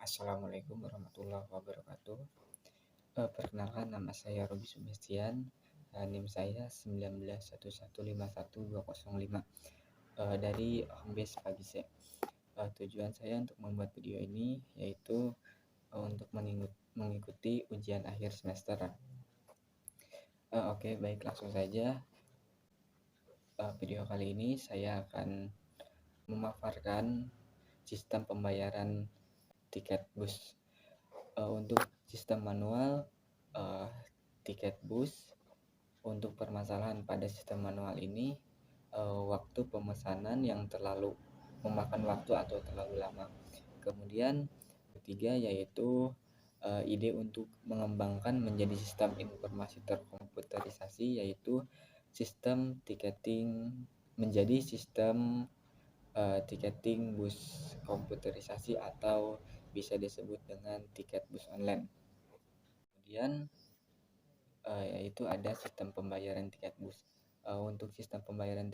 Assalamualaikum warahmatullahi wabarakatuh. Perkenalkan, nama saya Robi Subastian. NIM saya 1911151205 dari Home Base Pagi C. Tujuan saya untuk membuat video ini yaitu untuk mengikuti ujian akhir semester. Oke, baik, langsung saja. Video kali ini saya akan memaparkan sistem pembayaran tiket bus. Untuk sistem manual tiket bus, untuk permasalahan pada sistem manual ini, waktu pemesanan yang terlalu memakan waktu atau terlalu lama. Kemudian ketiga yaitu ide untuk mengembangkan menjadi sistem informasi terkomputerisasi, yaitu sistem tiketing menjadi sistem tiketing bus komputerisasi atau bisa disebut dengan tiket bus online. Kemudian yaitu ada sistem pembayaran tiket bus. Untuk sistem pembayaran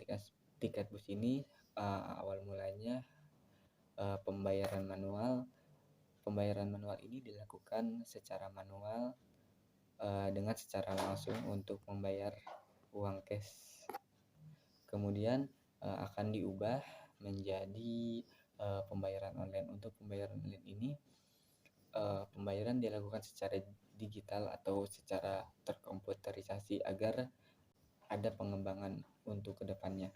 tiket bus ini awal mulanya pembayaran manual. Pembayaran manual ini dilakukan secara manual dengan secara langsung untuk membayar uang cash. Kemudian akan diubah menjadi pembayaran online. Untuk pembayaran online ini pembayaran dilakukan secara digital atau secara terkomputerisasi agar ada pengembangan untuk kedepannya.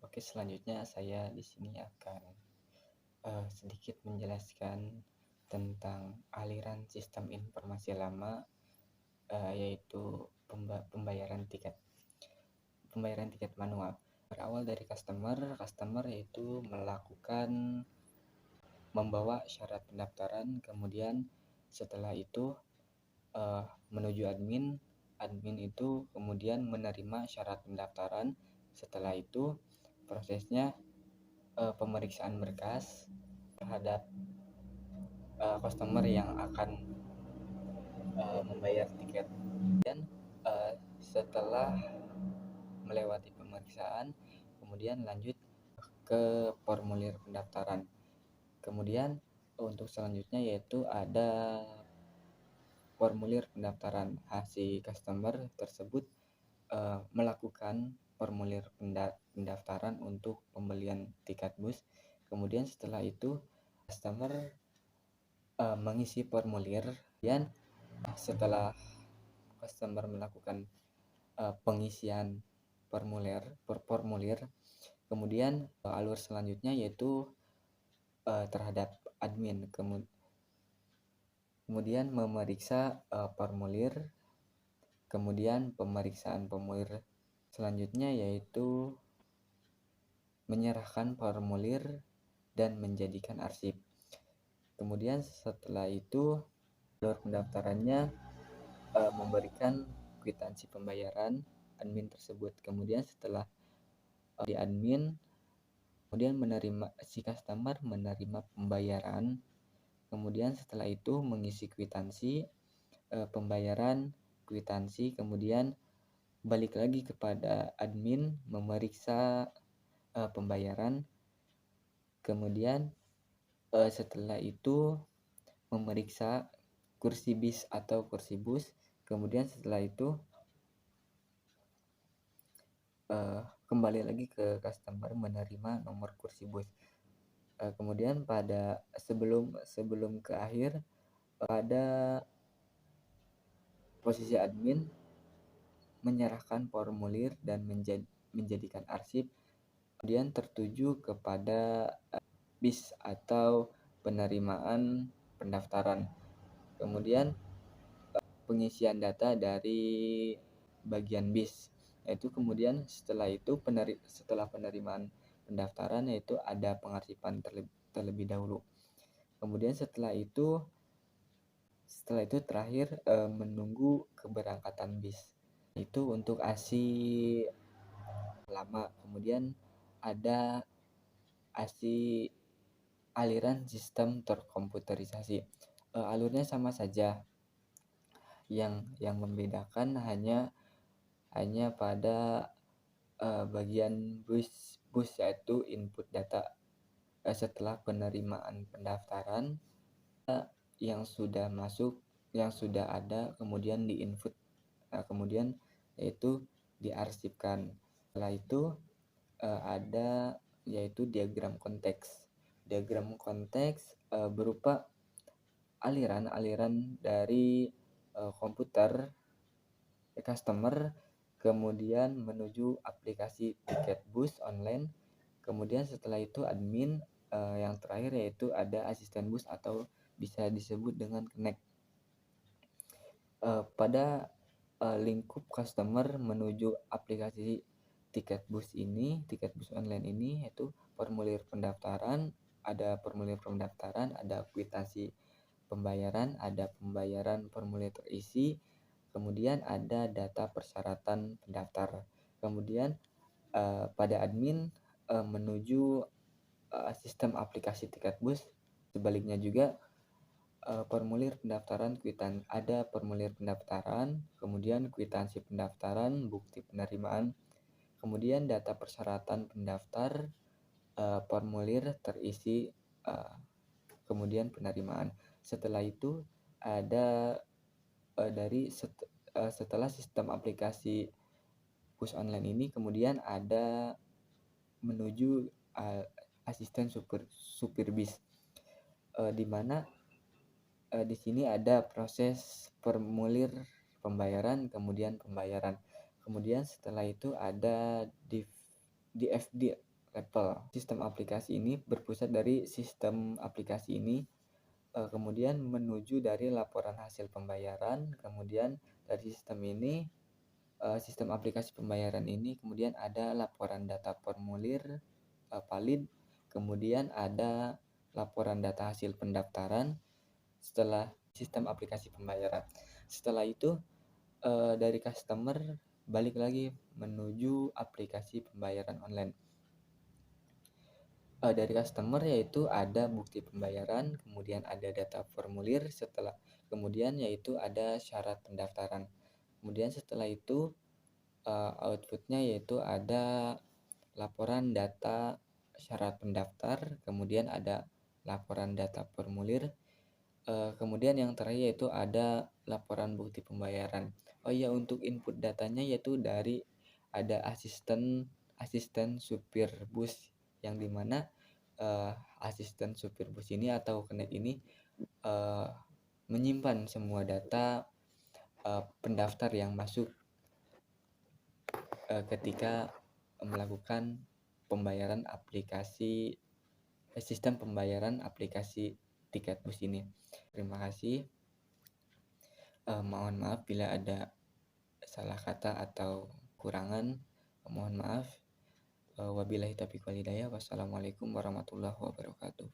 Oke, selanjutnya saya di sini akan sedikit menjelaskan tentang aliran sistem informasi lama, yaitu pembayaran tiket manual. Berawal dari customer yaitu membawa syarat pendaftaran, kemudian setelah itu menuju admin itu kemudian menerima syarat pendaftaran. Setelah itu prosesnya pemeriksaan berkas terhadap customer yang akan membayar tiket. Dan setelah melewati pemeriksaan, kemudian lanjut ke formulir pendaftaran. Kemudian untuk selanjutnya yaitu ada formulir pendaftaran. Si customer tersebut melakukan formulir pendaftaran untuk pembelian tiket bus. Kemudian setelah itu customer mengisi formulir, dan setelah customer melakukan pengisian formulir, kemudian alur selanjutnya yaitu terhadap admin, kemudian memeriksa formulir. Kemudian pemeriksaan formulir selanjutnya yaitu menyerahkan formulir dan menjadikan arsip. Kemudian setelah itu alur pendaftarannya memberikan kwitansi pembayaran admin tersebut. Kemudian setelah di admin, kemudian si customer menerima pembayaran. Kemudian setelah itu mengisi kwitansi pembayaran, kwitansi, kemudian balik lagi kepada admin memeriksa pembayaran. Kemudian setelah itu memeriksa kursi bis atau kursi bus. Kemudian setelah itu kembali lagi ke customer menerima nomor kursi bus. Kemudian pada sebelum ke akhir, pada posisi admin menyerahkan formulir dan menjadikan arsip, kemudian tertuju kepada bis atau penerimaan pendaftaran. Kemudian pengisian data dari bagian bis, yaitu kemudian setelah penerimaan pendaftaran yaitu ada pengarsipan terlebih dahulu. Kemudian setelah itu terakhir menunggu keberangkatan bis. Itu untuk ASI lama. Kemudian ada ASI aliran sistem terkomputerisasi. Alurnya sama saja. Yang membedakan hanya pada bagian bus yaitu input data. setelah penerimaan pendaftaran yang sudah masuk, yang sudah ada, kemudian di-input, kemudian yaitu diarsipkan. Setelah itu ada yaitu diagram konteks. Diagram konteks berupa aliran-aliran dari komputer customer kemudian menuju aplikasi tiket bus online. Kemudian setelah itu admin, yang terakhir yaitu ada asisten bus atau bisa disebut dengan connect. Pada lingkup customer menuju aplikasi tiket bus online ini yaitu formulir pendaftaran, ada kwitansi pembayaran, ada pembayaran formulir terisi, kemudian ada data persyaratan pendaftar. Kemudian pada admin menuju sistem aplikasi tiket bus, sebaliknya juga formulir pendaftaran, ada formulir pendaftaran, kemudian kwitansi pendaftaran, bukti penerimaan, kemudian data persyaratan pendaftar, formulir terisi, kemudian penerimaan. Setelah itu ada setelah sistem aplikasi bus online ini kemudian ada menuju asisten supir bis, di mana di sini ada proses formulir pembayaran, kemudian pembayaran. Kemudian setelah itu ada DFD level. Sistem aplikasi ini berpusat dari sistem aplikasi ini, kemudian menuju dari laporan hasil pembayaran, kemudian dari sistem aplikasi pembayaran ini kemudian ada laporan data formulir valid, kemudian ada laporan data hasil pendaftaran setelah sistem aplikasi pembayaran. Setelah itu dari customer balik lagi menuju aplikasi pembayaran online. Dari customer yaitu ada bukti pembayaran, kemudian ada data formulir, kemudian yaitu ada syarat pendaftaran. Kemudian setelah itu outputnya yaitu ada laporan data syarat pendaftar, kemudian ada laporan data formulir, kemudian yang terakhir yaitu ada laporan bukti pembayaran. Oh iya, untuk input datanya yaitu dari ada asisten supir bus, yang dimana asisten supir bus ini atau connect ini menyimpan semua data pendaftar yang masuk ketika melakukan pembayaran sistem pembayaran aplikasi tiket bus ini. Terima kasih. Mohon maaf bila ada salah kata atau kurangan. Mohon maaf. Wabillahi taufiq wal hidayah. Wassalamualaikum warahmatullahi wabarakatuh.